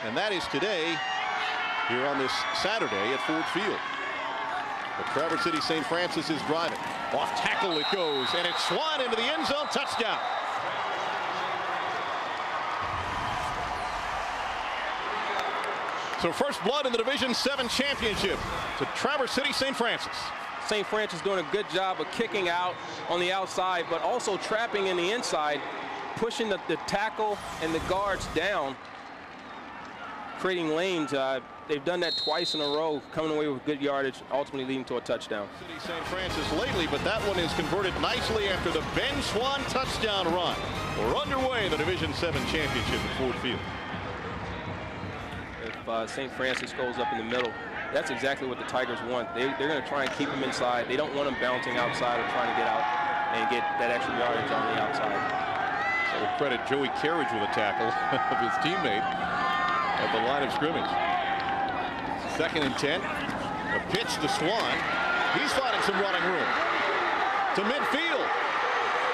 And that is today here on this Saturday at Ford Field. But Traverse City St. Francis is driving. Off tackle it goes, and it's Swan into the end zone. Touchdown. So first blood in the Division 7 championship to Traverse City St. Francis. St. Francis doing a good job of kicking out on the outside, but also trapping in the inside, pushing the tackle and the guards down, creating lanes. They've done that twice in a row, coming away with good yardage, ultimately leading to a touchdown. City St. Francis lately, but that one is converted nicely after the Ben Swan touchdown run. We're underway in the Division 7 championship at Ford Field. If St. Francis goes up in the middle, that's exactly what the Tigers want. They're going to try and keep him inside. They don't want him bouncing outside or trying to get out and get that extra yardage on the outside. So we'll credit Joey Carriage with a tackle of his teammate at the line of scrimmage. 2nd and 10. A pitch to Swan. He's finding some running room to midfield.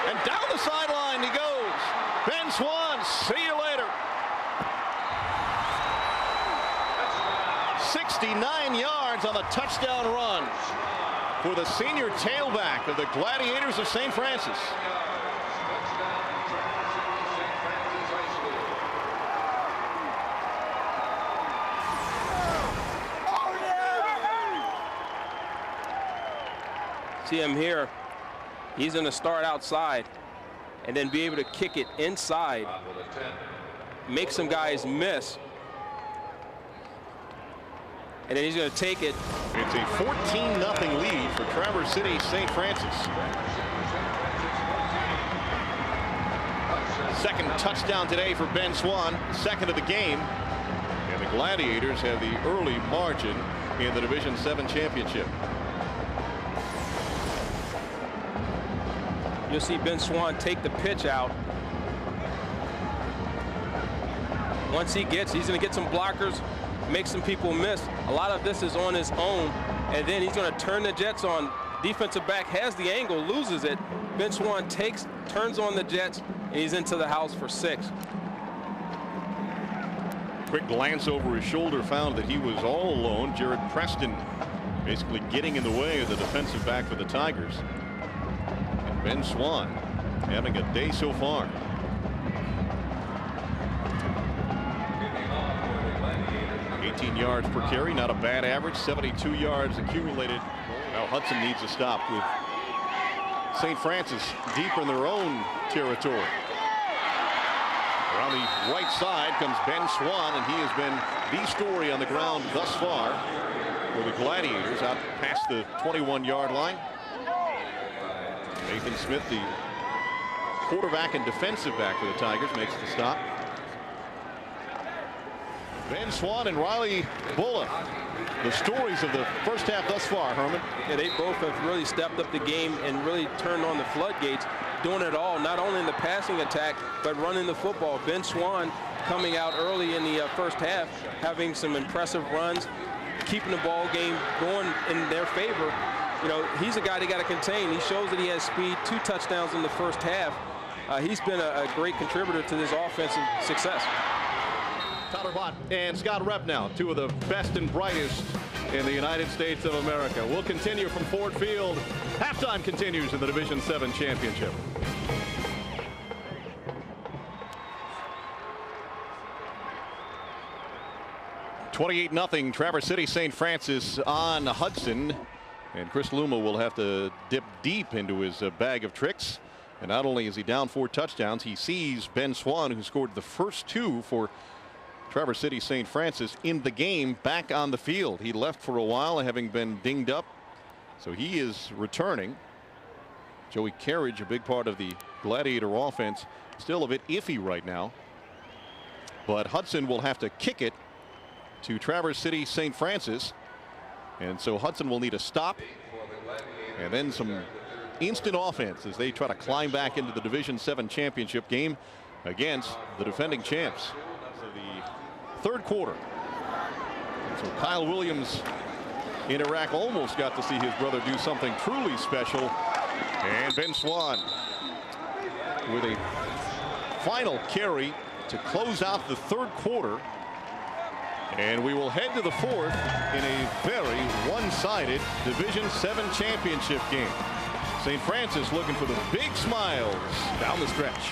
And down the sideline he goes. Ben Swan, see you later. 69 yards on the touchdown run for the senior tailback of the Gladiators of St. Francis. See him here. He's going to start outside and then be able to kick it inside, make some guys miss, and then he's going to take it. It's a 14-0 lead for Traverse City St. Francis. Second touchdown today for Ben Swan, second of the game. And the Gladiators have the early margin in the Division 7 championship. You'll see Ben Swan take the pitch out. Once he's going to get some blockers, make some people miss. A lot of this is on his own, and then he's going to turn the Jets on. Defensive back has the angle, loses it. Ben Swan turns on the Jets, and he's into the house for 6. Quick glance over his shoulder, found that he was all alone. Jared Preston basically getting in the way of the defensive back for the Tigers. And Ben Swan having a day so far. Yards per carry, not a bad average. 72 yards accumulated. Now Hudson needs a stop with St. Francis deep in their own territory. Around the right side comes Ben Swan, and he has been the story on the ground thus far for the Gladiators, out past the 21-yard line. Nathan Smith, the quarterback and defensive back for the Tigers, makes the stop. Ben Swan and Riley Bullock, the stories of the first half thus far, Herman. Yeah, they both have really stepped up the game and really turned on the floodgates, doing it all, not only in the passing attack, but running the football. Ben Swan coming out early in the first half, having some impressive runs, keeping the ball game going in their favor. You know, he's a guy they got to contain. He shows that he has speed, 2 touchdowns in the first half. He's been a great contributor to this offensive success. Tyler Bott and Scott Repnow, 2 of the best and brightest in the United States of America. We'll continue from Ford Field. Halftime continues in the Division 7 championship. (28-0) Traverse City St. Francis on Hudson, and Chris Luma will have to dip deep into his bag of tricks. And not only is he down 4 touchdowns, he sees Ben Swan, who scored the first 2 for Traverse City St. Francis in the game, back on the field. He left for a while, having been dinged up, so he is returning. Joey Carriage, a big part of the Gladiator offense, still a bit iffy right now. But Hudson will have to kick it to Traverse City St. Francis, and so Hudson will need a stop and then some instant offense as they try to climb back into the Division 7 championship game against the defending champs. So the 3rd quarter. And so Kyle Williams in Iraq almost got to see his brother do something truly special. And Ben Swan with a final carry to close out the 3rd quarter. And we will head to the fourth in a very one-sided Division VII championship game. St. Francis looking for the big smiles down the stretch.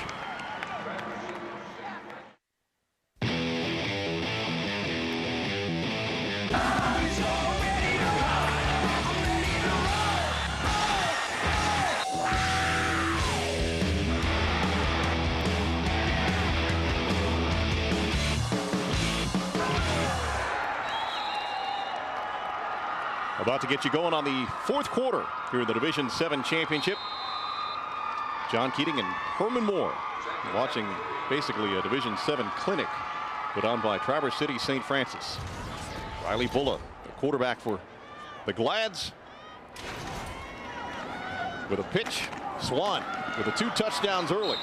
About to get you going on the fourth quarter here in the Division VII championship. John Keating and Herman Moore watching basically a Division VII clinic put on by Traverse City St. Francis. Riley Bulla, the quarterback for the Glads. With a pitch, Swan with the 2 touchdowns early.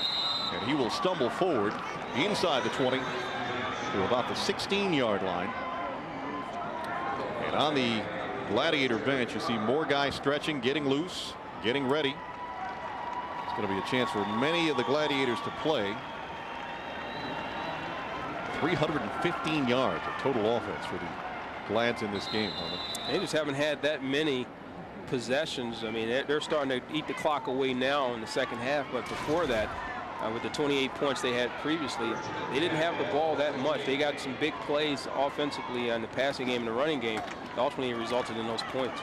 And he will stumble forward inside the 20 to about the 16-yard line. And on the Gladiator bench, you see more guys stretching, getting loose, getting ready. It's going to be a chance for many of the Gladiators to play. 315 yards of total offense for the Glads in this game. They just haven't had that many possessions. I mean, they're starting to eat the clock away now in the second half, but before that, with the 28 points they had previously, they didn't have the ball that much. They got some big plays offensively in the passing game and the running game. Ultimately resulted in those points.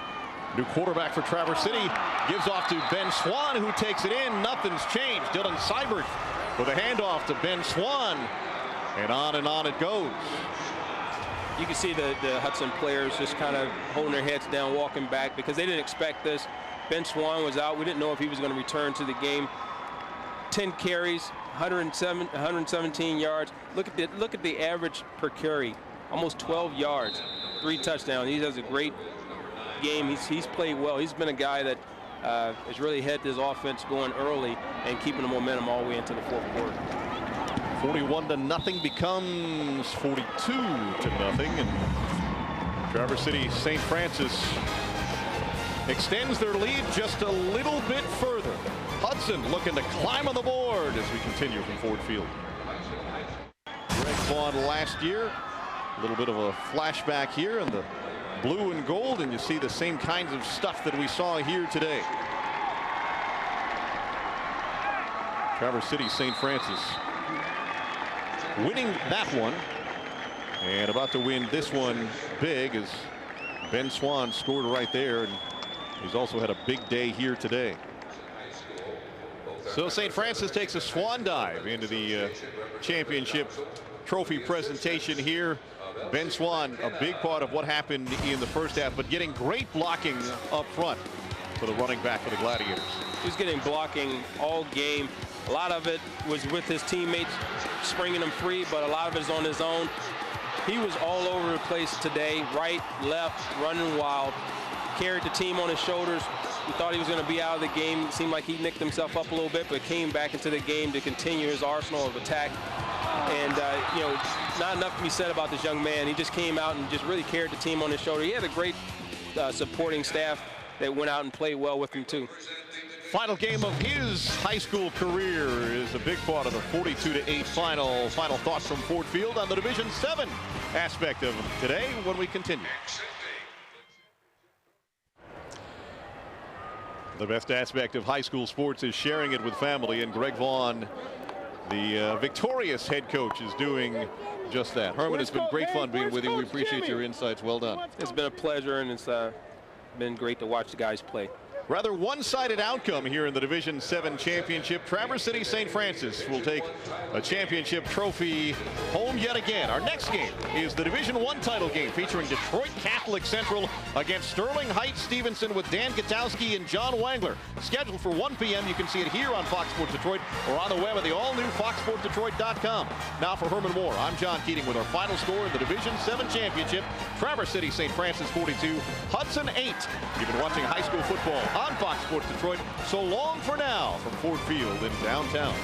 New quarterback for Traverse City gives off to Ben Swan, who takes it in. Nothing's changed. Dylan Seibert with a handoff to Ben Swan, and on it goes. You can see the Hudson players just kind of holding their heads down, walking back, because they didn't expect this. Ben Swan was out. We didn't know if he was going to return to the game. 10 carries, 117 yards. Look at the average per carry, almost 12 yards, 3 touchdowns. He has a great game. He's played well. He's been a guy that has really had this offense going early and keeping the momentum all the way into the fourth quarter. 41-0 becomes 42-0, and Traverse City St. Francis extends their lead just a little bit further. Hudson looking to climb on the board as we continue from Ford Field. Greg Vaughn last year. A little bit of a flashback here in the blue and gold, and you see the same kinds of stuff that we saw here today. Traverse City St. Francis winning that one, and about to win this one big as Ben Swan scored right there, and he's also had a big day here today. So St. Francis takes a swan dive into the championship trophy presentation here. Ben Swan, a big part of what happened in the first half, but getting great blocking up front for the running back for the Gladiators. He's getting blocking all game. A lot of it was with his teammates springing him free, but a lot of it is on his own. He was all over the place today, right, left, running wild. Carried the team on his shoulders. We thought he was going to be out of the game. It seemed like he nicked himself up a little bit, but came back into the game to continue his arsenal of attack. And, you know, not enough to be said about this young man. He just came out and just really carried the team on his shoulder. He had a great supporting staff that went out and played well with him, too. Final game of his high school career is a big part of the 42-8 final. Final thoughts from Ford Field on the Division VII aspect of today when we continue. The best aspect of high school sports is sharing it with family, and Greg Vaughn, the victorious head coach, is doing just that. Herman, it's been great fun being with you. We appreciate your insights. Well done. It's been a pleasure, and it's been great to watch the guys play. Rather one-sided outcome here in the Division VII championship. Traverse City St. Francis will take a championship trophy home yet again. Our next game is the Division I title game featuring Detroit Catholic Central against Sterling Heights Stevenson with Dan Gutowski and John Wangler. Scheduled for 1 p.m. You can see it here on Fox Sports Detroit or on the web at the all-new foxsportsdetroit.com. Now for Herman Moore, I'm John Keating with our final score in the Division VII championship. Traverse City St. Francis 42, Hudson 8. You've been watching high school football on Fox Sports Detroit. So long for now from Ford Field in downtown.